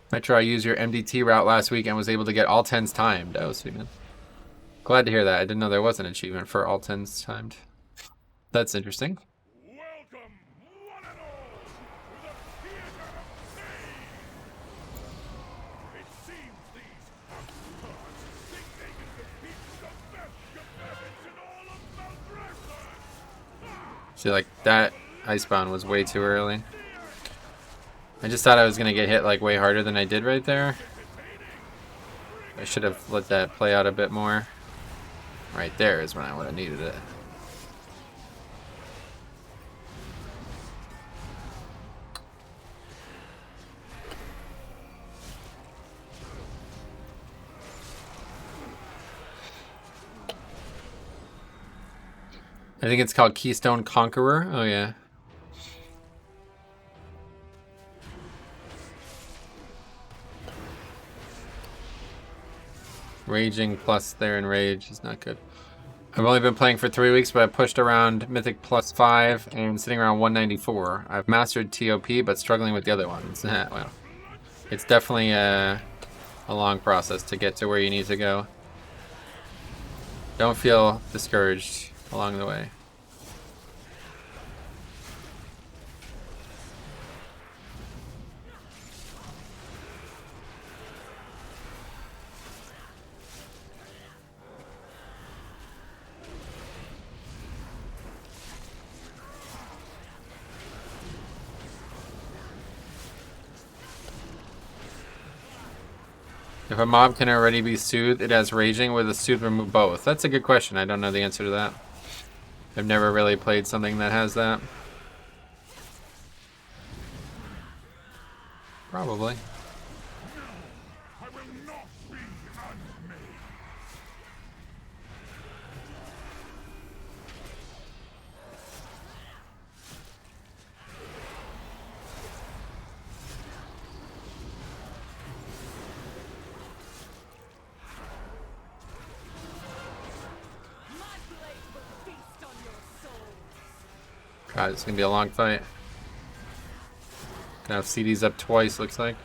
Metro, I used your MDT route last week and was able to get all 10s timed. Oh, sweet, man. Glad to hear that. I didn't know there was an achievement for all 10s timed. That's interesting. Welcome, one and all, to the theater of pain. It seems these upstarts think they can compete with the best combatants in all of Mount Wrestling. See, like, that Icebound was way too early. I just thought I was going to get hit, like, way harder than I did right there. I should have let that play out a bit more. Right there is when I would have needed it. I think it's called Keystone Conqueror. Oh, yeah. Raging plus there in Rage is not good. I've only been playing for 3 weeks, but I pushed around Mythic +5 and sitting around 194. I've mastered TOP, but struggling with the other ones. Well, it's definitely a long process to get to where you need to go. Don't feel discouraged along the way. If a mob can already be soothed, it has raging. With a soothe remove both? That's a good question. I don't know the answer to that. I've never really played something that has that. Probably. I will not be unmade. God, it's gonna be a long fight. Gonna have CDs up twice, looks like.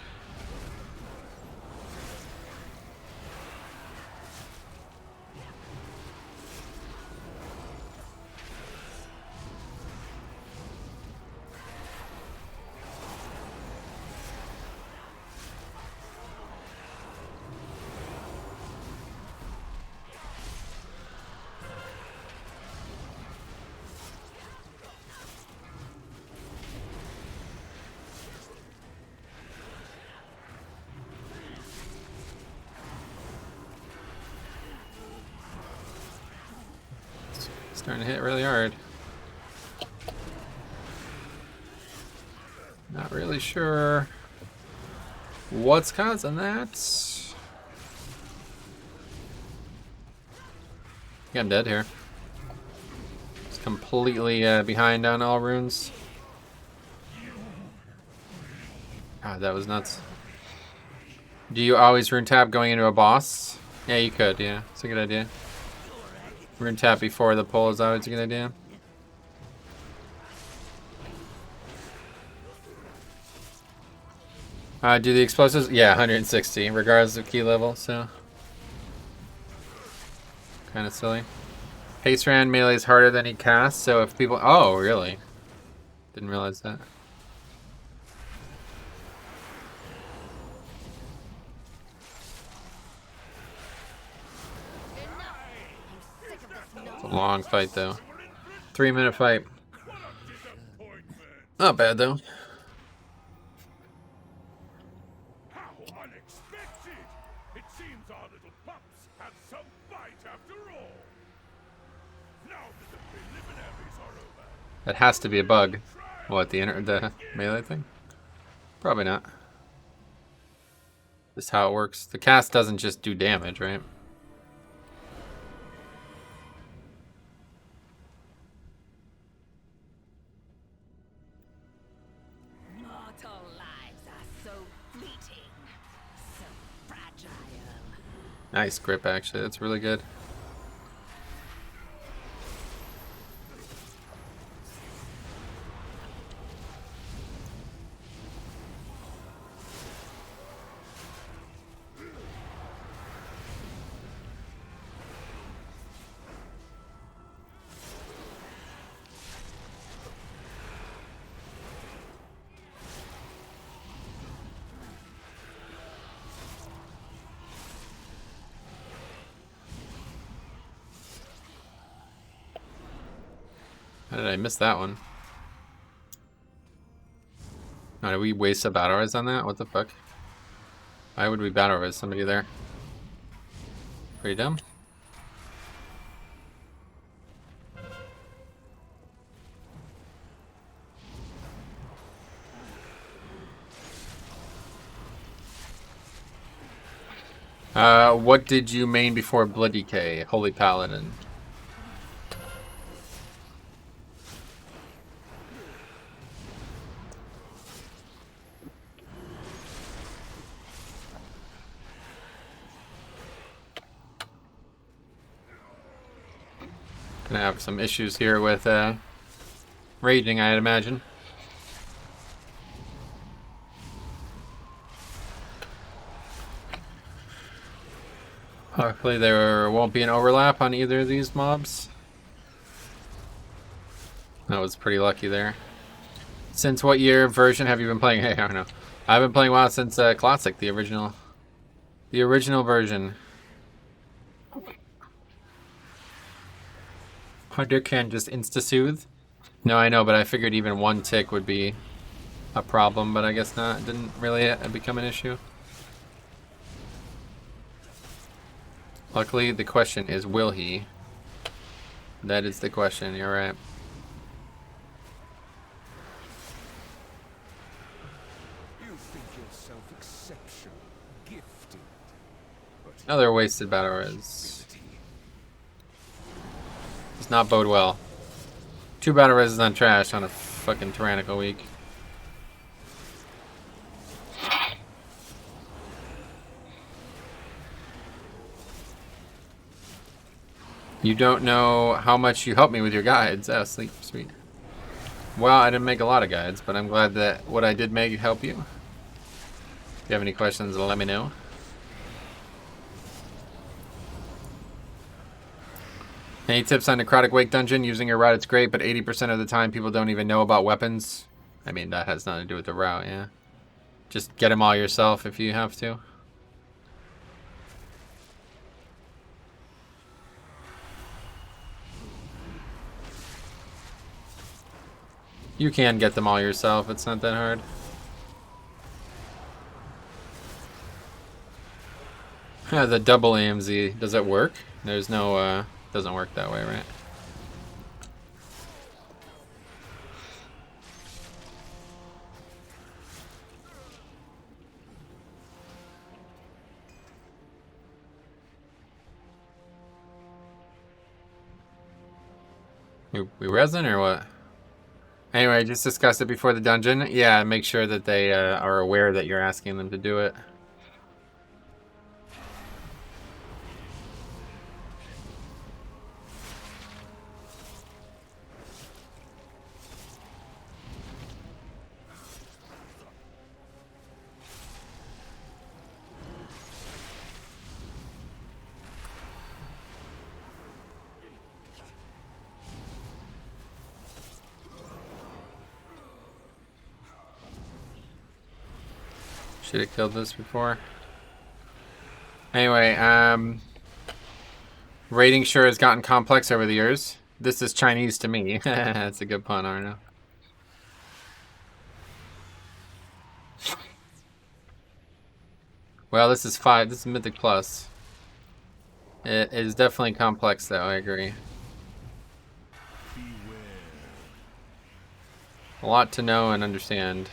Starting to hit really hard. Not really sure what's causing that. I think I'm dead here. Just completely behind on all runes. God, that was nuts. Do you always rune tap going into a boss? Yeah, you could, yeah. It's a good idea. Rune tap before the pull is always a good idea. Do the explosives? Yeah, 160, regardless of key level, so. Kind of silly. Haste Ran melee is harder than he casts, so if people. Oh, really? Didn't realize that. It's a long fight, though. 3-minute fight. Not bad, though. How unexpected! It seems our little pups have some fight after all. Now that the preliminaries are over. That has to be a bug. What, the melee thing? Probably not. Just how it works. The cast doesn't just do damage, right? Mortal lives are so fleeting, so fragile. Nice grip, actually. That's really good. How did I miss that one? Oh, did we waste a battle res on that? What the fuck? Why would we battle res somebody there? Pretty dumb. What did you main before Bloody K? Holy Paladin. Gonna have some issues here with raging, I'd imagine. Hopefully there won't be an overlap on either of these mobs. That was pretty lucky there. Since what year version have you been playing? Hey, I don't know. I've been playing WoW since Classic, the original version. Hunter can just insta-soothe. No, I know, but I figured even one tick would be a problem, but I guess not. It didn't really become an issue. Luckily, the question is, will he? That is the question, you're right. You think yourself exceptional, gifted. Another wasted battle res. Does not bode well. 2 battle reses on trash on a fucking Tyrannical week. You don't know how much you helped me with your guides. Oh, sweet. Well, I didn't make a lot of guides, but I'm glad that what I did make helped you. If you have any questions, let me know. Any tips on Necrotic Wake Dungeon? Using your route, it's great, but 80% of the time people don't even know about weapons. I mean, that has nothing to do with the route, yeah. Just get them all yourself if you have to. You can get them all yourself, it's not that hard. The double AMZ, does it work? There's no, doesn't work that way, right? We resin or what? Anyway, just discuss it before the dungeon. Yeah, make sure that they are aware that you're asking them to do it. Should have killed this before. Anyway, rating sure has gotten complex over the years. This is Chinese to me. That's a good pun, Arno. Well, this is 5. This is Mythic Plus. It is definitely complex, though. I agree. A lot to know and understand.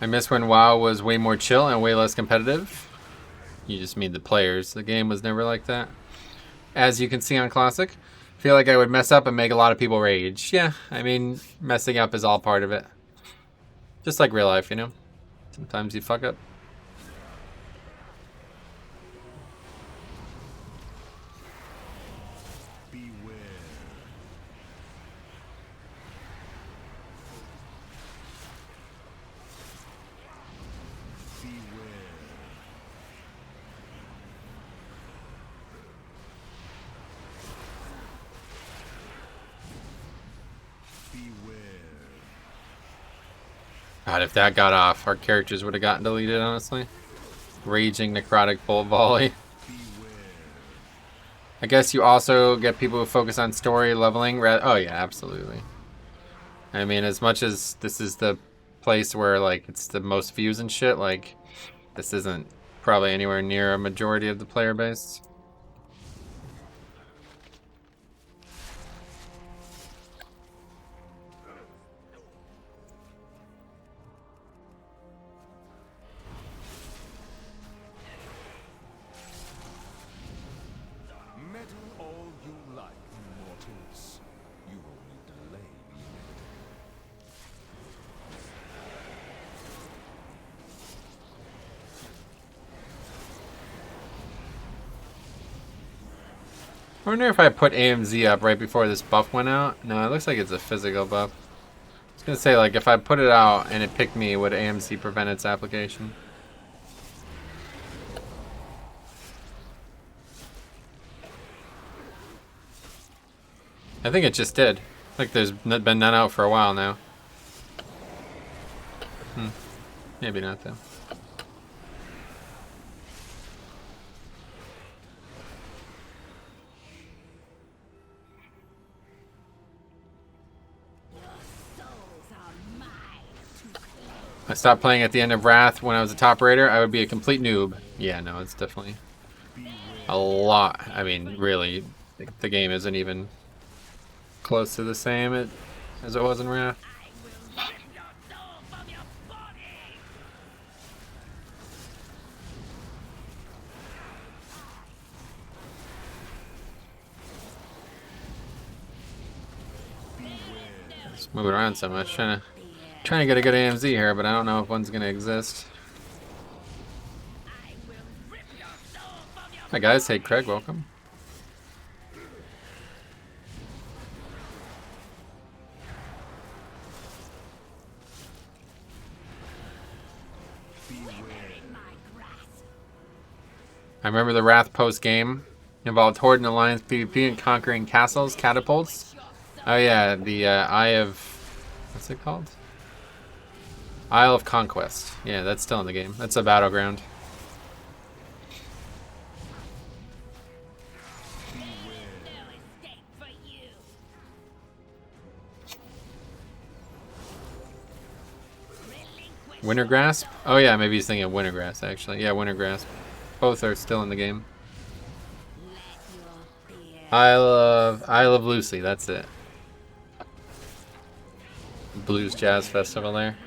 I miss when WoW was way more chill and way less competitive. You just mean the players. The game was never like that. As you can see on Classic, I feel like I would mess up and make a lot of people rage. Yeah, I mean, messing up is all part of it. Just like real life, you know? Sometimes you fuck up. God, if that got off, our characters would have gotten deleted, honestly. Raging necrotic bolt volley. I guess you also get people who focus on story leveling. Oh yeah, absolutely. I mean, as much as this is the place where like it's the most views and shit, like this isn't probably anywhere near a majority of the player base. Meddle all you like, mortals. You only delay the inevitable. I wonder if I put AMZ up right before this buff went out. No, it looks like it's a physical buff. I was gonna say, like, if I put it out and it picked me, would AMZ prevent its application? I think it just did. Like, there's been none out for a while now. Maybe not, though. I stopped playing at the end of Wrath when I was a top raider. I would be a complete noob. Yeah, no, it's definitely a lot. I mean, really, the game isn't even close to the same as it was in Wrath. Just moving around so much, trying to get a good AMZ here, but I don't know if one's gonna exist. Hi guys, hey Craig, welcome. I remember the Wrath post game involved Horde and Alliance PvP and conquering castles, catapults. Oh yeah, the Eye of... what's it called? Isle of Conquest. Yeah, that's still in the game. That's a battleground. Winter Grasp? Oh yeah, maybe he's thinking of Winter Grasp actually. Yeah, Winter Grasp. Both are still in the game. Isle of Lucy, that's it. Blues Jazz Festival there.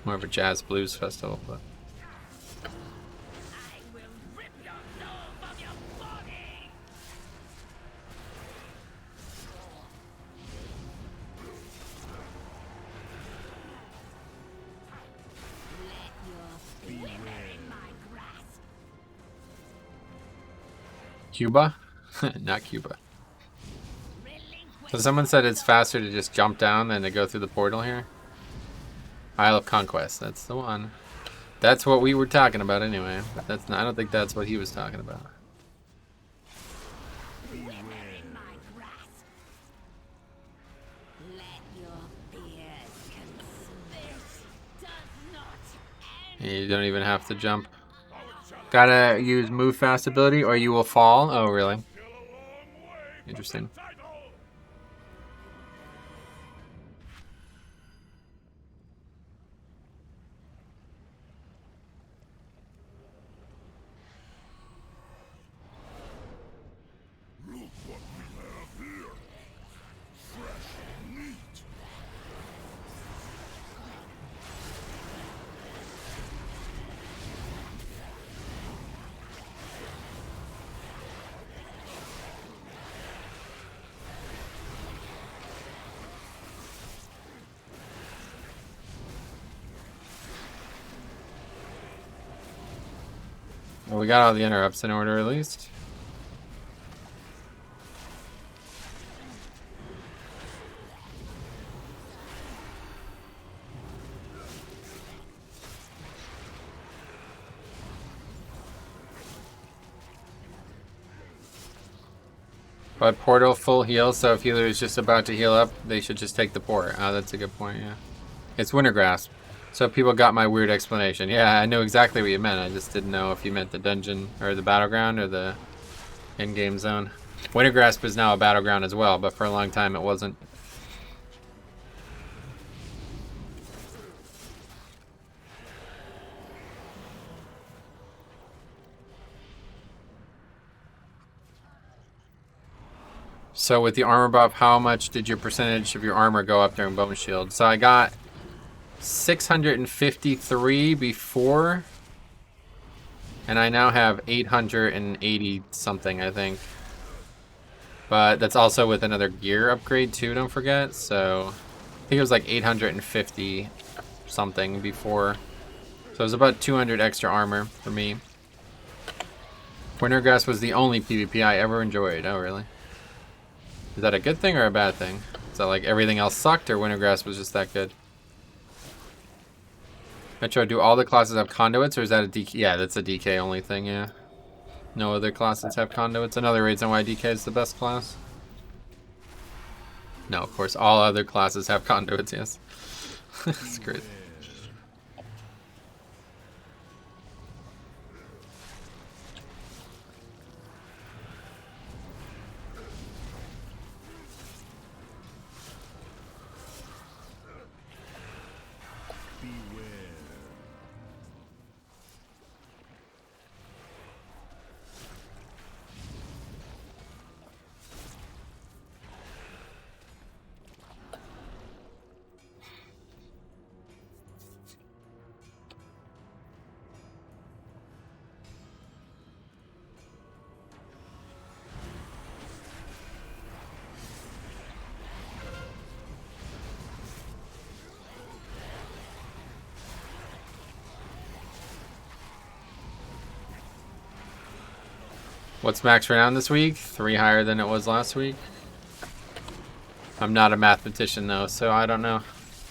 More of a jazz blues festival, but Cuba? Not Cuba. So someone said it's faster to just jump down than to go through the portal here. Isle of Conquest, that's the one. That's what we were talking about anyway. But that's not, I don't think that's what he was talking about. You don't even have to jump. Gotta use move fast ability or you will fall. Oh, really? Interesting. Look what we have here. Fresh meat. Well, we got all the interrupts in order at least. But portal full heal, so if healer is just about to heal up, they should just take the port. Oh, that's a good point, yeah. It's Winter Grasp. So people got my weird explanation. Yeah, I know exactly what you meant. I just didn't know if you meant the dungeon or the battleground or the in-game zone. Winter Grasp is now a battleground as well, but for a long time it wasn't. So with the armor buff, how much did your percentage of your armor go up during Bone Shield? So I got 653 before, and I now have 880 something, I think. But that's also with another gear upgrade too, don't forget. So I think it was like 850 something before. So it was about 200 extra armor for me. Wintergrass was the only PvP I ever enjoyed. Oh, really? Is that a good thing or a bad thing? Is that like everything else sucked or Wintergrass was just that good? Metro, do all the classes have conduits or is that a DK? Yeah, that's a DK only thing, yeah. No other classes have conduits. Another reason why DK is the best class. No, of course, all other classes have conduits, yes. That's great. What's max renown this week? 3 higher than it was last week. I'm not a mathematician though, so I don't know.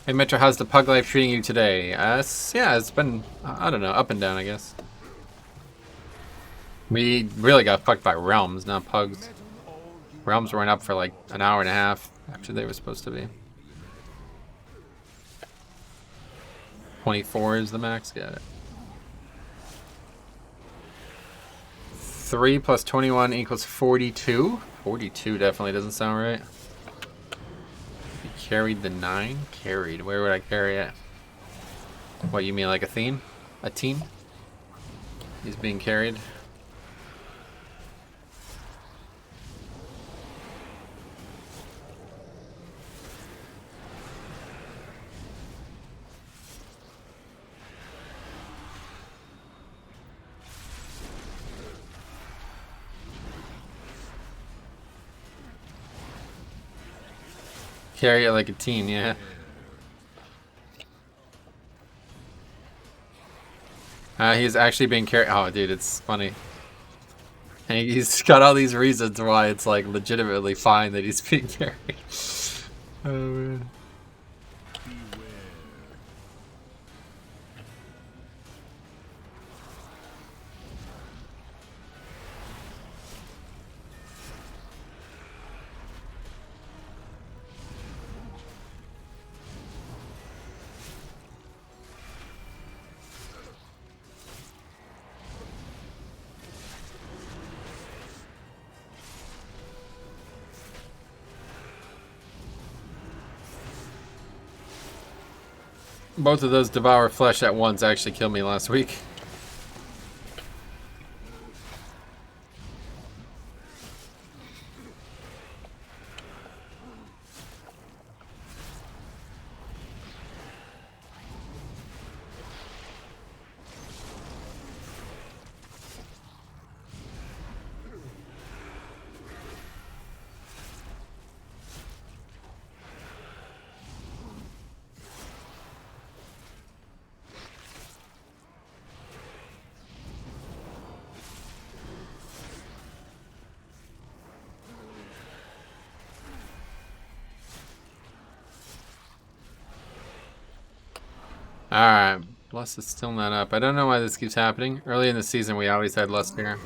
Hey Metro, how's the pug life treating you today? Yeah, it's been, I don't know, up and down, I guess. We really got fucked by realms, not pugs. Realms weren't up for like an hour and a half after they were supposed to be. 24 is the max, got it. 3 plus 21 equals 42. 42 definitely doesn't sound right. You carried the 9? Carried. Where would I carry it? What, you mean like a theme? A team? He's being carried. Carry it like a teen, yeah. He's actually being carried. Oh, dude, it's funny. And he's got all these reasons why it's like legitimately fine that he's being carried. Oh, man. Both of those devour flesh at once actually killed me last week. Alright, Bless is still not up. I don't know why this keeps happening. Early in the season, we always had Lust here.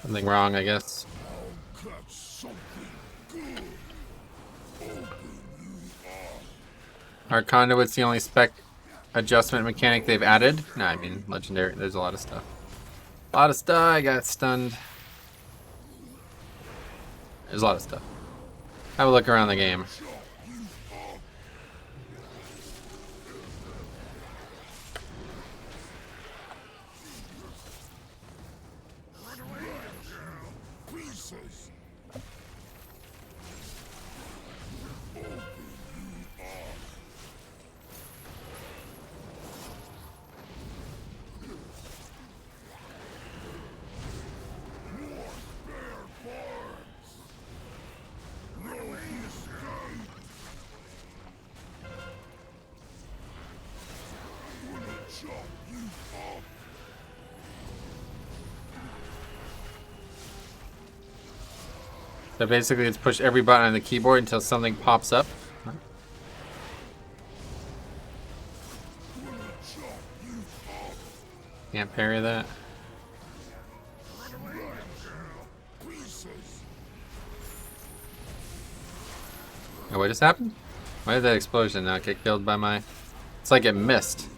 Something wrong, I guess. Our conduit's the only spec adjustment mechanic they've added. No, I mean legendary. There's a lot of stuff. A lot of stuff. I got stunned. There's a lot of stuff. Have a look around the game. So basically it's push every button on the keyboard until something pops up. Can't parry that. Oh, what just happened? Why did that explosion not get killed by my... It's like it missed.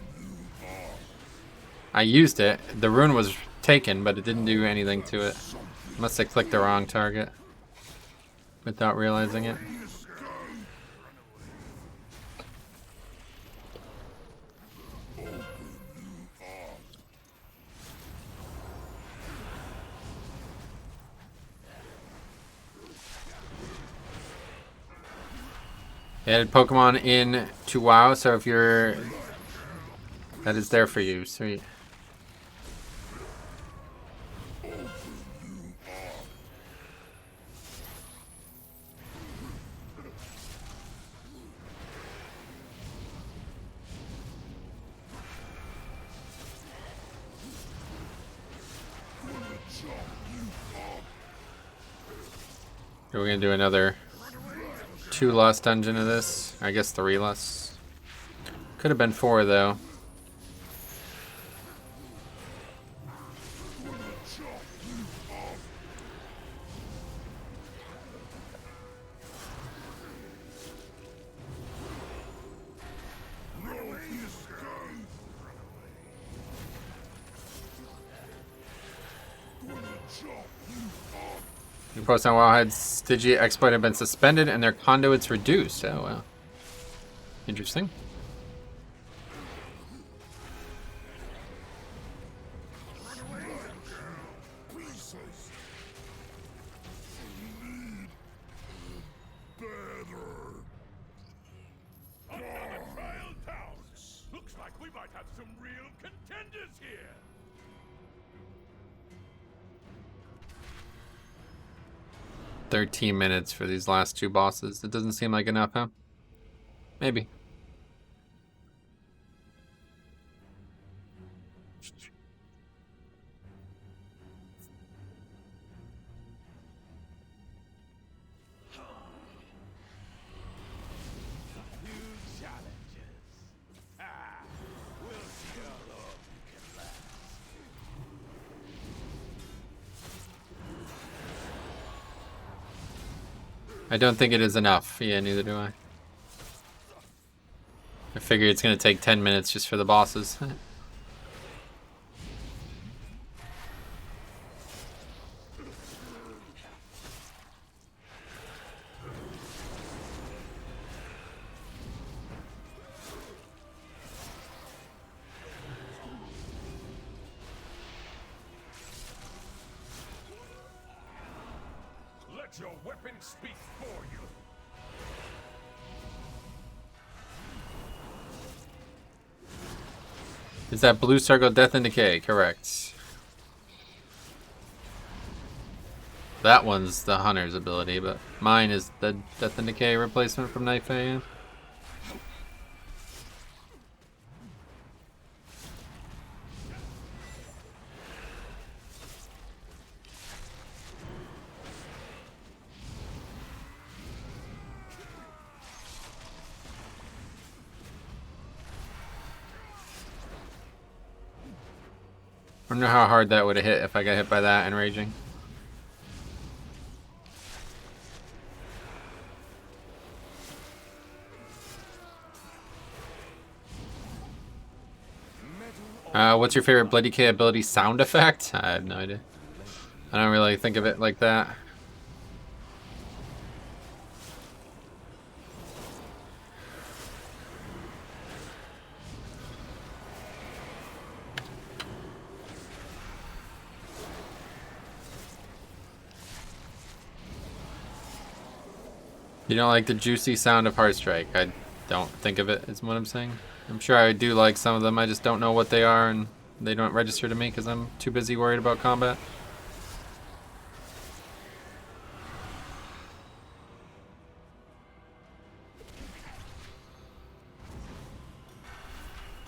I used it. The rune was taken, but it didn't do anything to it. Must have clicked the wrong target without realizing it. They added Pokemon in to WoW, so if you're... That is there for you. Sweet. So we're gonna do another 2 lost dungeon of this. I guess 3 lost. Could have been 4 though. New post on Wowhead's Stigi exploit have been suspended and their conduits reduced. Oh, wow. Interesting. Another trial down. Looks like we might have some real contenders here. 13 minutes for these last 2 bosses. It doesn't seem like enough, huh? Maybe. I don't think it is enough. Yeah, neither do I. I figure it's going to take 10 minutes just for the bosses. Let your weapon speak for you. Is that blue circle Death and Decay? Correct. That one's the Hunter's ability, but mine is the Death and Decay replacement from Night Fae. I don't know how hard that would have hit if I got hit by that and raging. What's your favorite Bloody K ability sound effect? I have no idea. I don't really think of it like that. You don't like the juicy sound of Heartstrike. I don't think of it, is what I'm saying. I'm sure I do like some of them, I just don't know what they are and they don't register to me because I'm too busy worried about combat.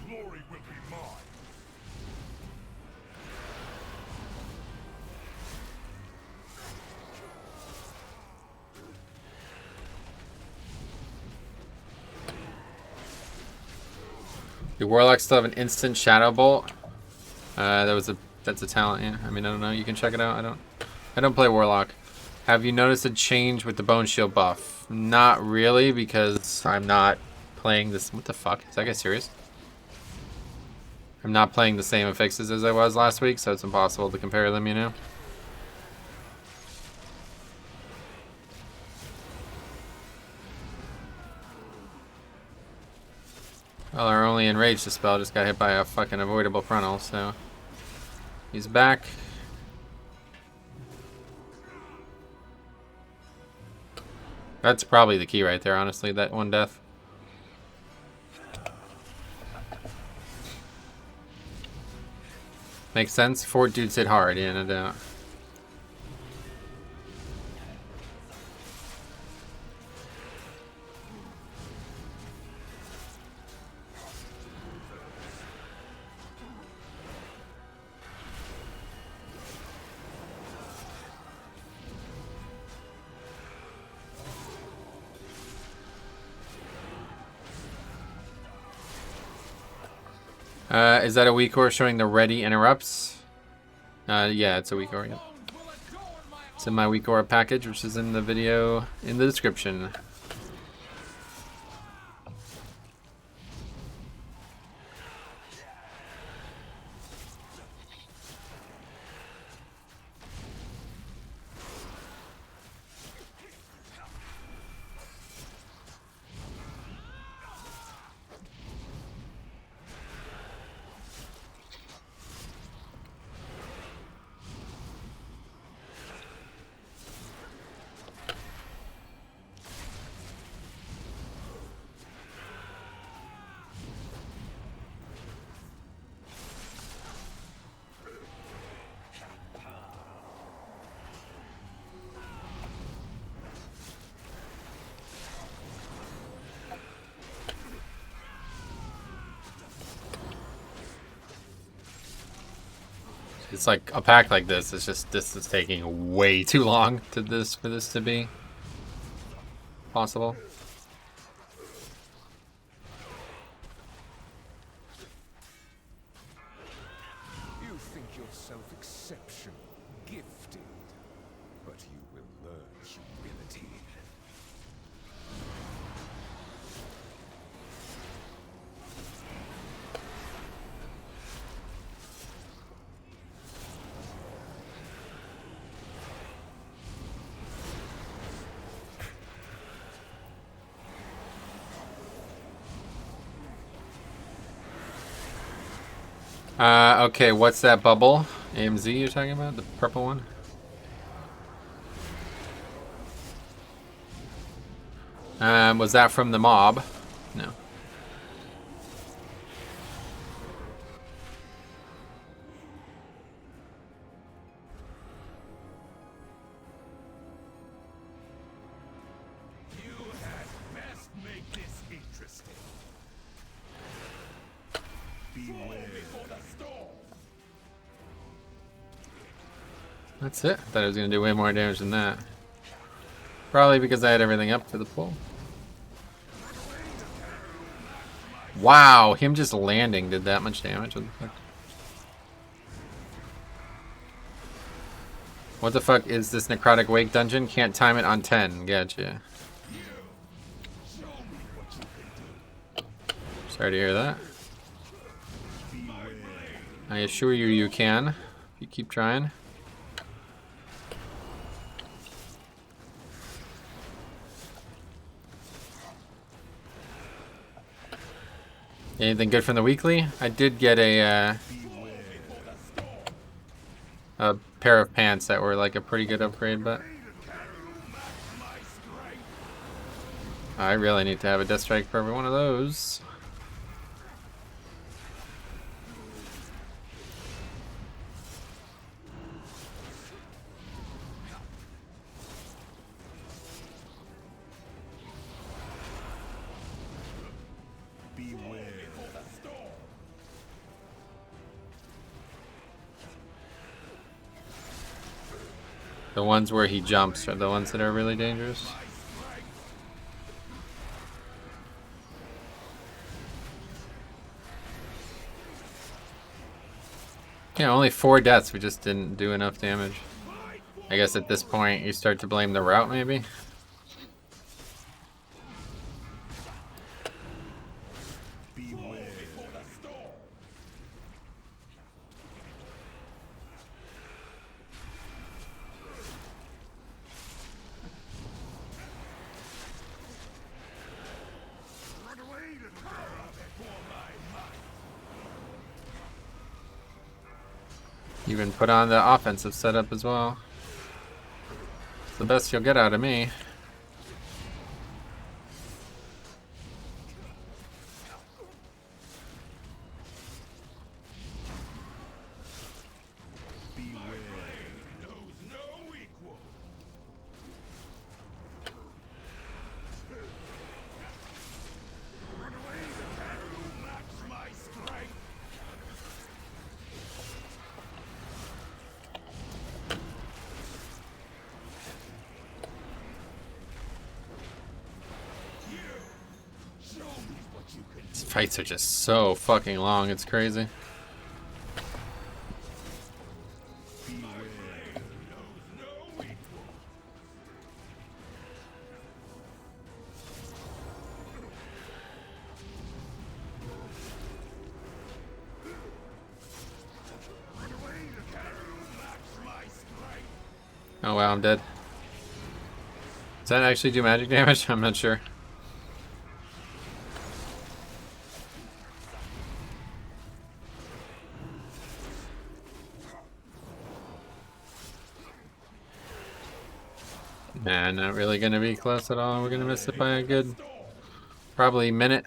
Glory will be mine. Do Warlocks still have an instant Shadow Bolt? That's a talent, yeah. I mean, I don't know. You can check it out. I don't play Warlock. Have you noticed a change with the Bone Shield buff? Not really, because I'm not playing this. What the fuck? Is that guy serious? I'm not playing the same affixes as I was last week, so it's impossible to compare them, you know? Well, our only enraged spell just got hit by a fucking avoidable frontal, so he's back. That's probably the key right there, honestly, that one death. Makes sense. Fort dudes hit hard, yeah, no doubt. Is that a weak ore showing the ready interrupts? Yeah, it's a weak ore, yeah. It's in my weak ore package, which is in the video in the description. It's like a pack like this. It's just this is taking way too long for this to be possible. You think yourself exceptional, gifted, but you will learn humility. Okay, what's that bubble? AMZ you're talking about? The purple one? Was that from the mob? No. You had best make this interesting. Beware. That's it. I thought it was going to do way more damage than that. Probably because I had everything up for the pull. Wow, him just landing did that much damage. What the fuck is this Necrotic Wake dungeon? Can't time it on 10. Gotcha. Sorry to hear that. I assure you, you can. If you keep trying. Anything good from the weekly? I did get a pair of pants that were like a pretty good upgrade, but I really need to have a death strike for every one of those. The ones where he jumps are the ones that are really dangerous. Yeah, only 4 deaths. We just didn't do enough damage. I guess at this point you start to blame the route, maybe? Even put on the offensive setup as well. It's the best you'll get out of me. These fights are just so fucking long, it's crazy. Oh wow, I'm dead. Does that actually do magic damage? I'm not sure. Nah, not really gonna be close at all. We're gonna miss it by a good, probably minute.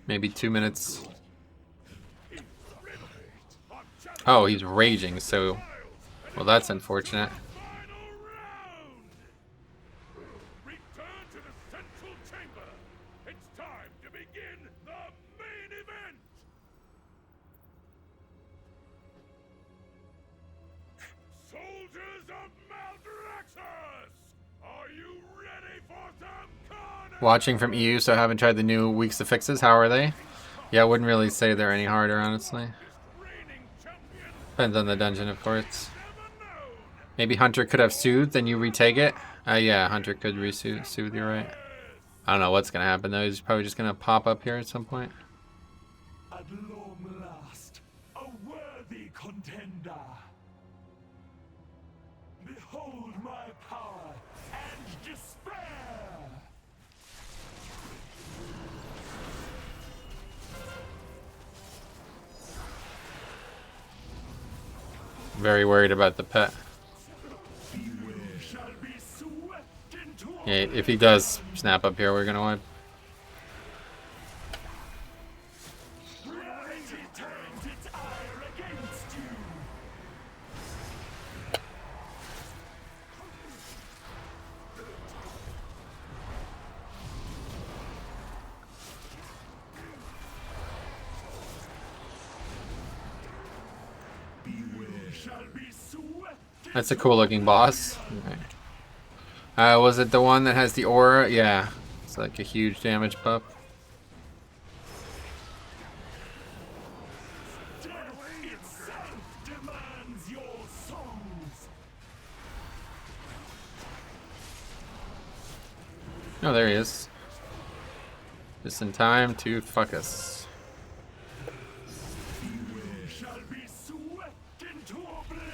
Maybe 2 minutes. Oh, he's raging, so... Well, that's unfortunate. Return to the central chamber. It's time to begin the main event. Soldiers of Maldraxxus, are you ready for some carnage? Watching from EU, so I haven't tried the new weeks to fixes. How are they? Yeah, I wouldn't really say they're any harder, honestly. Depends on the dungeon, of course. Maybe Hunter could have soothed, then you retake it. Yeah, Hunter could soothe, you're right. I don't know what's gonna happen though. He's probably just gonna pop up here at some point. At long last, a worthy contender. Behold my power and despair. Very worried about the pet. Yeah, if he does snap up here, we're gonna wipe. That's a cool looking boss. Okay. Was it the one that has the aura? Yeah. It's like a huge damage pup. Oh, there he is. Just in time to fuck us. Shall be swept into oblivion.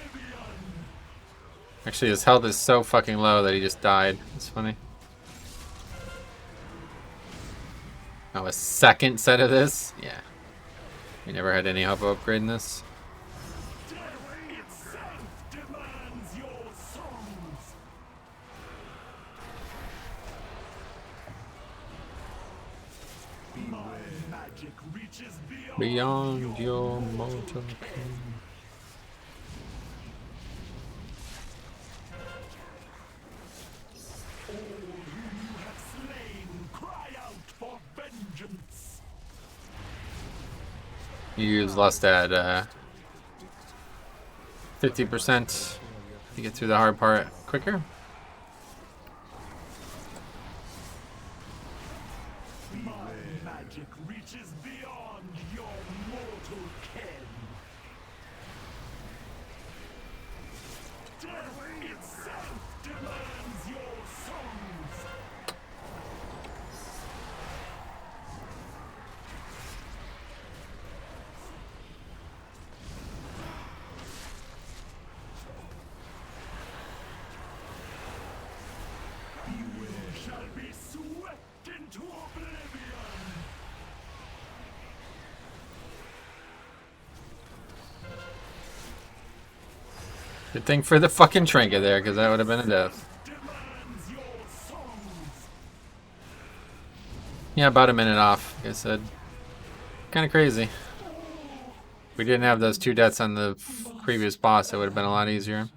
Actually, his health is so fucking low that he just died. It's funny. Oh, a second set of this? Yeah. We never had any hope of upgrading this. Death itself demands your songs. My magic reaches Beyond your mortal ken. slain. Cry out for vengeance. You use Lust at 50% to get through the hard part quicker. My magic reaches beyond your mortal ken. Death itself demands your songs. You shall be swept into oblivion. Good thing for the fucking trinket there, because that would have been a death. Demands your songs. Yeah, about a minute off, like I said. Kind of crazy. If we didn't have those 2 deaths on the previous boss, it would have been a lot easier.